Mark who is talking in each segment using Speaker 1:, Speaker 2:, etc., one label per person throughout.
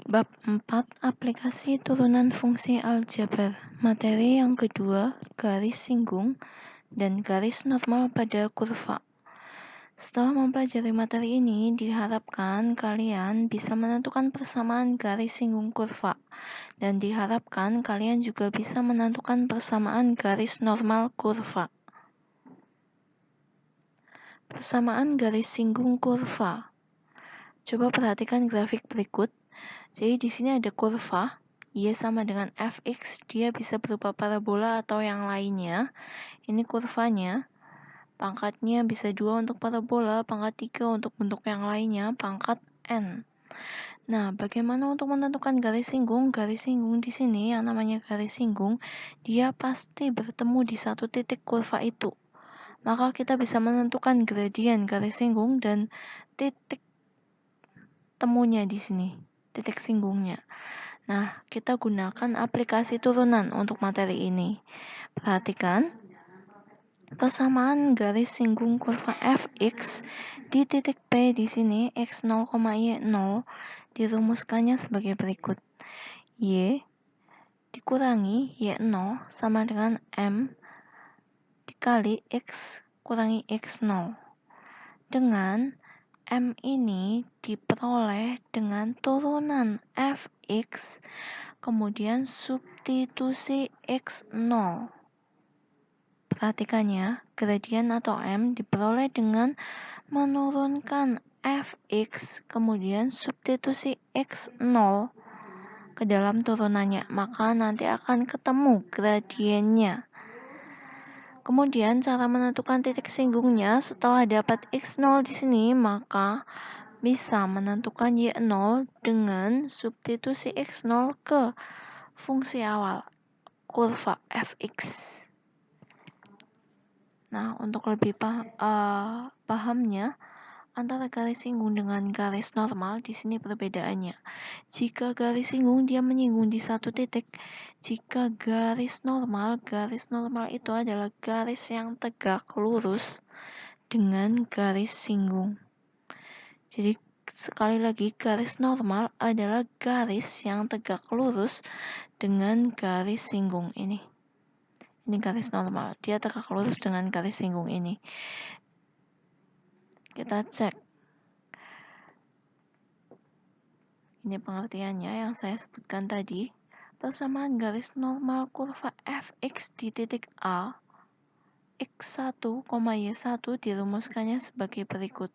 Speaker 1: Bab 4 Aplikasi turunan fungsi aljabar. Materi yang kedua, garis singgung dan garis normal pada kurva. Setelah mempelajari materi ini, diharapkan kalian bisa menentukan persamaan garis singgung kurva. Dan diharapkan kalian juga bisa menentukan persamaan garis normal kurva. Persamaan garis singgung kurva. Coba perhatikan grafik berikut. Jadi di sini ada kurva, Y sama dengan fx, dia bisa berupa parabola atau yang lainnya. Ini kurvanya, pangkatnya bisa 2 untuk parabola, pangkat 3 untuk bentuk yang lainnya, pangkat n. Nah, bagaimana untuk menentukan garis singgung? Garis singgung di sini yang namanya garis singgung, dia pasti bertemu di satu titik kurva itu. Maka kita bisa menentukan gradien garis singgung dan titik temunya di sini, titik singgungnya. Nah, kita gunakan aplikasi turunan untuk materi ini. Perhatikan, persamaan garis singgung kurva fx di titik P di sini x0, y0 dirumuskannya sebagai berikut. Y dikurangi y0 sama dengan m dikali x kurangi x0. Dengan M ini diperoleh dengan turunan fx, kemudian substitusi x0. Perhatikan ya, gradien atau M diperoleh dengan menurunkan fx, kemudian substitusi x0 ke dalam turunannya, maka nanti akan ketemu gradiennya. Kemudian cara menentukan titik singgungnya setelah dapat x0 di sini, maka bisa menentukan y0 dengan substitusi x0 ke fungsi awal kurva fx. Nah, untuk lebih pahamnya antara garis singgung dengan garis normal di sini perbedaannya. Jika garis singgung dia menyinggung di satu titik. Jika garis normal itu adalah garis yang tegak lurus dengan garis singgung. Jadi sekali lagi, garis normal adalah garis yang tegak lurus dengan garis singgung ini. Ini garis normal, dia tegak lurus dengan garis singgung ini. Kita cek. Ini pengertiannya yang saya sebutkan tadi. Persamaan garis normal kurva fx di titik A, x1, y1 dirumuskannya sebagai berikut.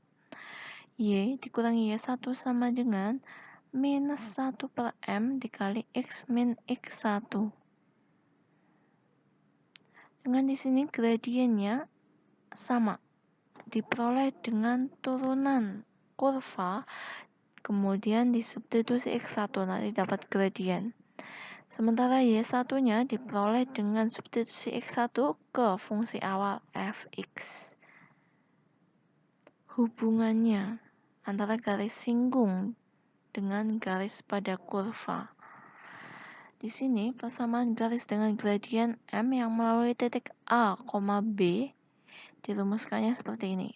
Speaker 1: Y dikurangi y1 sama dengan minus 1 per m dikali x min x1. Dengan di sini gradiennya sama, diperoleh dengan turunan kurva, kemudian disubstitusi x1, nanti dapat gradien. Sementara y1-nya diperoleh dengan substitusi x1 ke fungsi awal fx. Hubungannya antara garis singgung dengan garis pada kurva. Di sini persamaan garis dengan gradien M yang melalui titik A, B dirumuskannya seperti ini.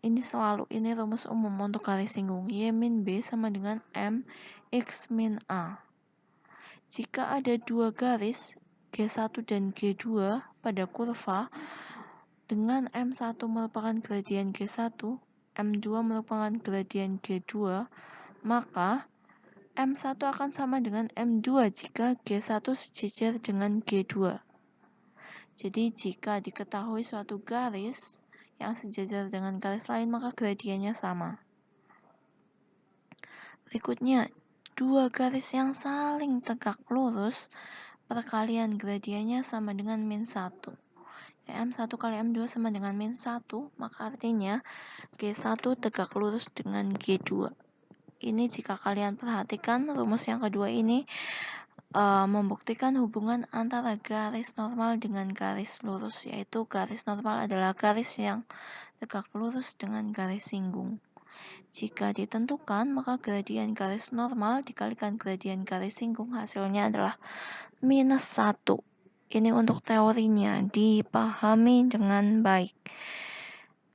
Speaker 1: Ini rumus umum untuk garis singgung. Y min B sama dengan M X min A. Jika ada dua garis G1 dan G2 pada kurva, dengan M1 merupakan gradien G1, M2 merupakan gradien G2, maka M1 akan sama dengan M2 jika G1 sejajar dengan G2. Jadi jika diketahui suatu garis yang sejajar dengan garis lain, maka gradiennya sama. Berikutnya, dua garis yang saling tegak lurus, perkalian gradiennya sama dengan min 1. M1 kali M2 sama dengan min 1, maka artinya G1 tegak lurus dengan G2. Ini jika kalian perhatikan rumus yang kedua ini membuktikan hubungan antara garis normal dengan garis lurus, yaitu garis normal adalah garis yang tegak lurus dengan garis singgung. Jika ditentukan, maka gradien garis normal dikalikan gradien garis singgung, hasilnya adalah minus 1. Ini untuk teorinya, dipahami dengan baik.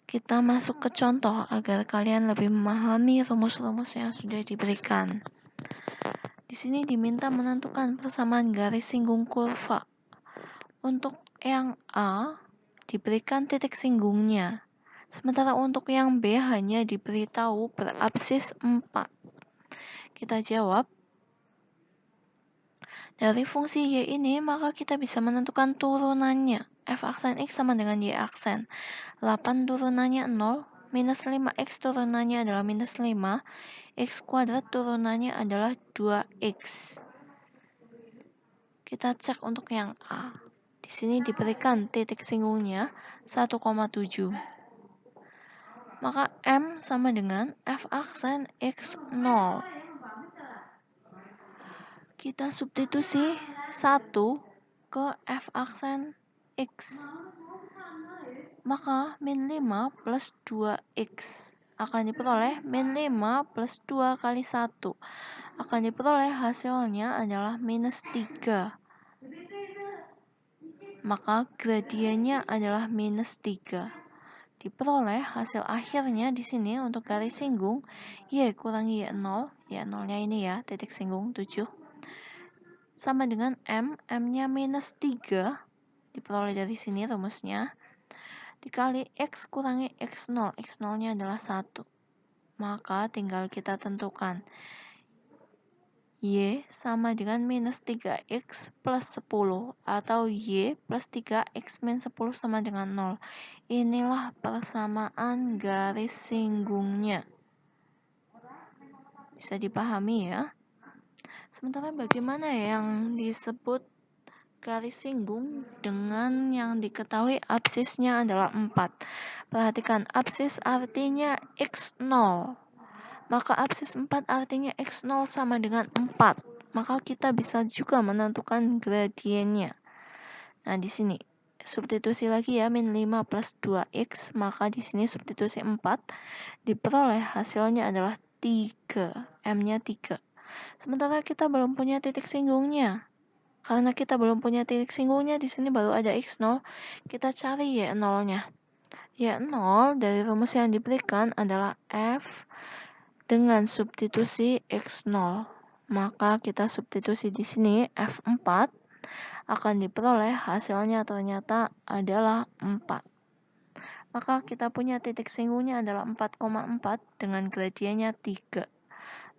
Speaker 1: Kita masuk ke contoh agar kalian lebih memahami rumus-rumus yang sudah diberikan. Di sini diminta menentukan persamaan garis singgung kurva. Untuk yang A, diberikan titik singgungnya. Sementara untuk yang B hanya diberitahu berabsis 4. Kita jawab. Dari fungsi Y ini, maka kita bisa menentukan turunannya. F aksen X sama dengan Y aksen. 8 turunannya 0, minus 5X turunannya adalah minus 5, X kuadrat turunannya adalah 2X. Kita cek untuk yang A. Di sini diberikan titik singgungnya 1,7. Maka M sama dengan F aksen X 0. Kita substitusi 1 ke F aksen X. Maka min 5 plus 2X akan diperoleh min 5 plus 2 kali 1. Akan diperoleh hasilnya adalah minus 3. Maka gradiennya adalah minus 3. Diperoleh hasil akhirnya di sini untuk garis singgung Y kurangi Y0. Y0-nya ini ya, titik singgung 7. Sama dengan M, M-nya minus 3, diperoleh dari sini rumusnya, dikali X kurangi X0, X0-nya adalah 1. Maka tinggal kita tentukan Y sama dengan minus 3X plus 10, atau Y plus 3X min 10 sama dengan 0. Inilah persamaan garis singgungnya. Bisa dipahami ya? Sementara bagaimana yang disebut garis singgung dengan yang diketahui absisnya adalah 4. Perhatikan, absis artinya X0. Maka absis 4 artinya X0 sama dengan 4. Maka kita bisa juga menentukan gradiennya. Nah, di sini substitusi lagi ya, min 5 plus 2X. Maka di sini substitusi 4. Diperoleh hasilnya adalah 3. M-nya 3. Sementara kita belum punya titik singgungnya. Karena kita belum punya titik singgungnya, di sini baru ada X0, kita cari Y0-nya. Y0 dari rumus yang diberikan adalah F dengan substitusi X0. Maka kita substitusi di sini F4 akan diperoleh hasilnya ternyata adalah 4. Maka kita punya titik singgungnya adalah 4,4 dengan gradiennya 3.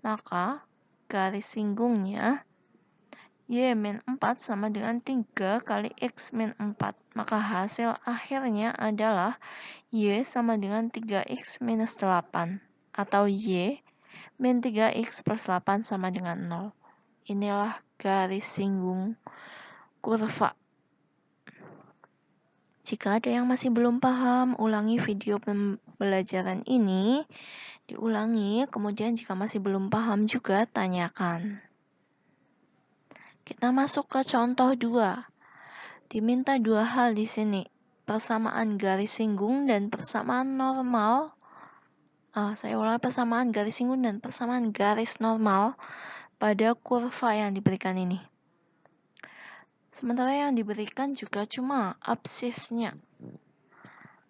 Speaker 1: Maka garis singgungnya Y min 4 sama dengan 3 kali X min 4. Maka hasil akhirnya adalah Y sama dengan 3X minus 8. Atau Y min 3X plus 8 sama dengan 0. Inilah garis singgung kurva. Jika ada yang masih belum paham, ulangi video pembelajaran ini. Diulangi, kemudian jika masih belum paham juga tanyakan. Kita masuk ke contoh 2. Diminta 2 hal di sini, persamaan garis singgung dan persamaan normal. Saya ulang, persamaan garis singgung dan persamaan garis normal pada kurva yang diberikan ini. Sementara yang diberikan juga cuma absisnya.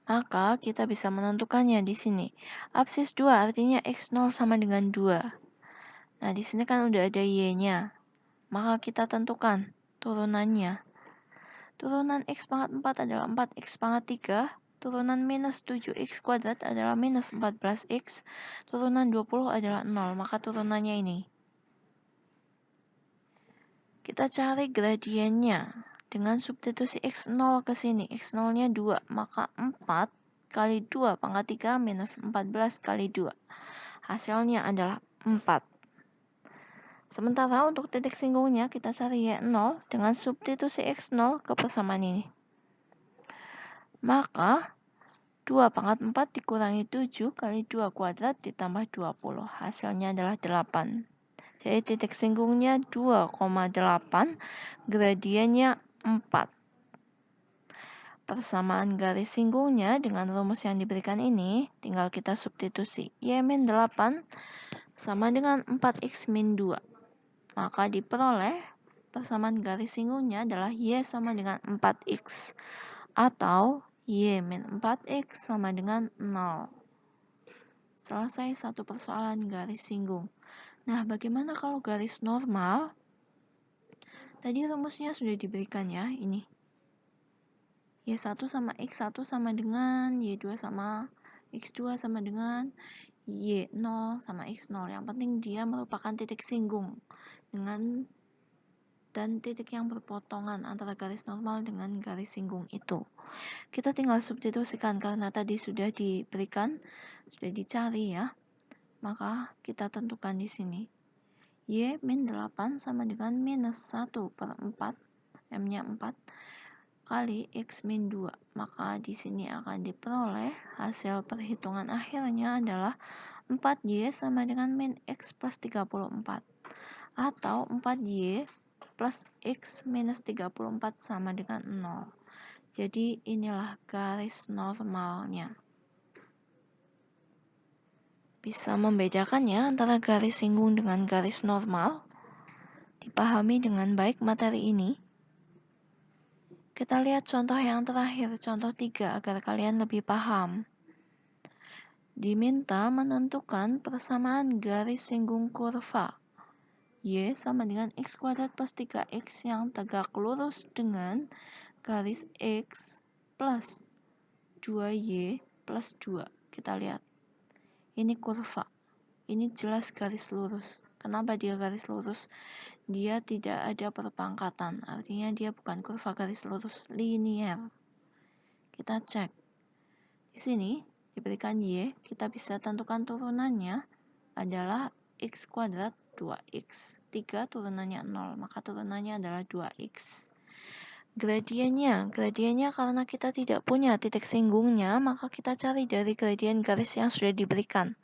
Speaker 1: Maka kita bisa menentukannya di sini. Absis 2 artinya X0 sama dengan 2. Nah, di sini kan udah ada Y-nya. Maka kita tentukan turunannya. Turunan X pangkat 4 adalah 4X pangkat 3. Turunan minus 7X kuadrat adalah minus 14X. Turunan 20 adalah 0. Maka turunannya ini. Kita cari gradiennya. Dengan substitusi X0 ke sini. X0-nya 2. Maka 4 kali 2 pangkat 3 minus 14 kali 2. Hasilnya adalah 4. Sementara untuk titik singgungnya kita cari Y0 dengan substitusi X0 ke persamaan ini. Maka 2 pangkat 4 dikurangi 7 kali 2 kuadrat ditambah 20. Hasilnya adalah 8. Jadi titik singgungnya 2,8, gradiennya 4. Persamaan garis singgungnya dengan rumus yang diberikan ini, tinggal kita substitusi. Y min 8 sama dengan 4X min 2. Maka diperoleh persamaan garis singgungnya adalah Y sama dengan 4X. Atau Y min 4X sama dengan 0. Selesai satu persoalan garis singgung. Nah, bagaimana kalau garis normal? Tadi rumusnya sudah diberikan ya, ini. Y1 sama X1 sama dengan Y2 sama X2 sama dengan Y0 sama X0. Yang penting dia merupakan titik singgung dan titik yang berpotongan antara garis normal dengan garis singgung itu. Kita tinggal substitusikan karena tadi sudah diberikan, sudah dicari ya. Maka kita tentukan di sini. Y min 8 sama dengan minus 1/4, M-nya 4, kali X min 2. Maka di sini akan diperoleh hasil perhitungan akhirnya adalah 4Y sama dengan min X plus 34. Atau 4Y plus X minus 34 sama dengan 0. Jadi inilah garis normalnya. Bisa membedakannya antara garis singgung dengan garis normal. Dipahami dengan baik materi ini. Kita lihat contoh yang terakhir, contoh 3 agar kalian lebih paham. Diminta menentukan persamaan garis singgung kurva Y sama dengan X kuadrat plus 3X yang tegak lurus dengan garis X plus 2Y plus 2. Kita lihat. Ini kurva. Ini jelas garis lurus. Kenapa dia garis lurus? Dia tidak ada perpangkatan. Artinya dia bukan kurva garis lurus linier. Kita cek. Di sini diberikan Y. Kita bisa tentukan turunannya adalah X kuadrat 2X. 3 turunannya 0. Maka turunannya adalah 2X. Gradiennya karena kita tidak punya titik singgungnya, maka kita cari dari gradien garis yang sudah diberikan.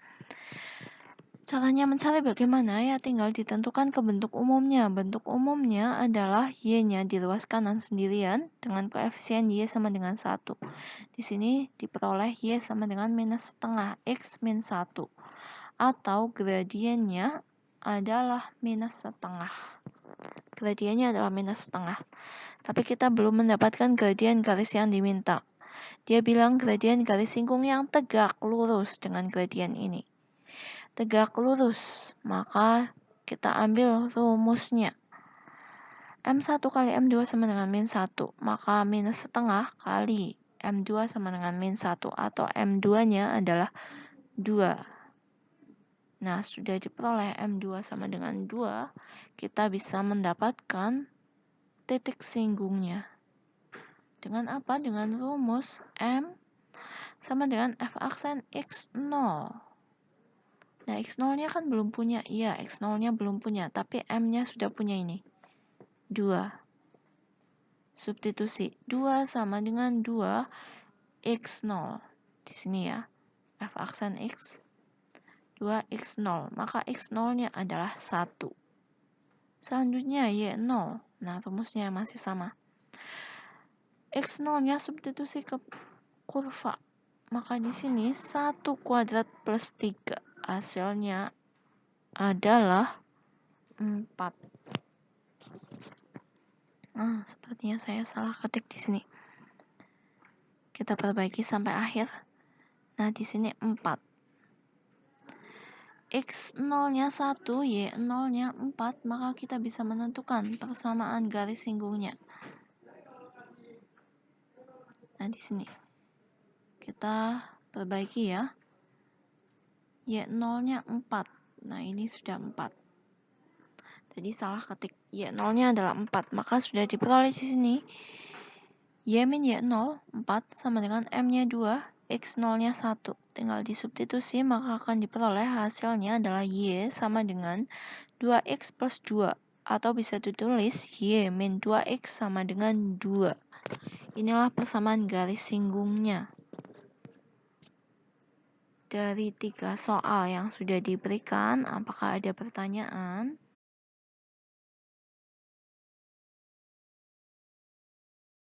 Speaker 1: Caranya mencari bagaimana? Ya tinggal ditentukan ke bentuk umumnya. Bentuk umumnya adalah Y-nya di ruas kanan sendirian dengan koefisien Y sama dengan 1. Di sini diperoleh Y sama dengan minus setengah X min 1. Atau gradiennya adalah minus setengah. Gradiennya adalah minus setengah. Tapi kita belum mendapatkan gradien garis yang diminta. Dia bilang gradien garis singgung yang tegak lurus dengan gradien ini. Tegak lurus, maka kita ambil rumusnya. M1 kali M2 sama dengan min 1, maka minus setengah kali M2 sama dengan min 1, atau M2-nya adalah 2. Nah, sudah diperoleh M2 sama dengan 2, kita bisa mendapatkan titik singgungnya. Dengan apa? Dengan rumus M sama dengan F aksen X0. Nah, X0-nya kan belum punya. Iya, X0-nya belum punya, tapi M-nya sudah punya ini. 2. Substitusi. 2 sama dengan 2 X0. Di sini ya. F aksen X. 2 X0. Maka X0-nya adalah 1. Selanjutnya Y0. Nah, rumusnya masih sama. X0-nya substitusi ke kurva. Maka di sini 1 kuadrat plus 3. Hasilnya adalah 4. Sepertinya saya salah ketik di sini. Kita perbaiki sampai akhir. Nah, di sini 4. X0-nya 1, Y0-nya 4, maka kita bisa menentukan persamaan garis singgungnya. Nah, di sini. Kita perbaiki ya. Y0-nya 4. Nah, ini sudah 4. Tadi salah ketik. Y0-nya adalah 4, maka sudah diperoleh di sini. Y min Y0, 4 sama dengan M-nya 2, X0-nya 1. Tinggal disubstitusi, maka akan diperoleh hasilnya adalah Y sama dengan 2X plus 2. Atau bisa ditulis Y min 2X sama dengan 2. Inilah persamaan garis singgungnya. Dari 3 soal yang sudah diberikan, apakah ada pertanyaan?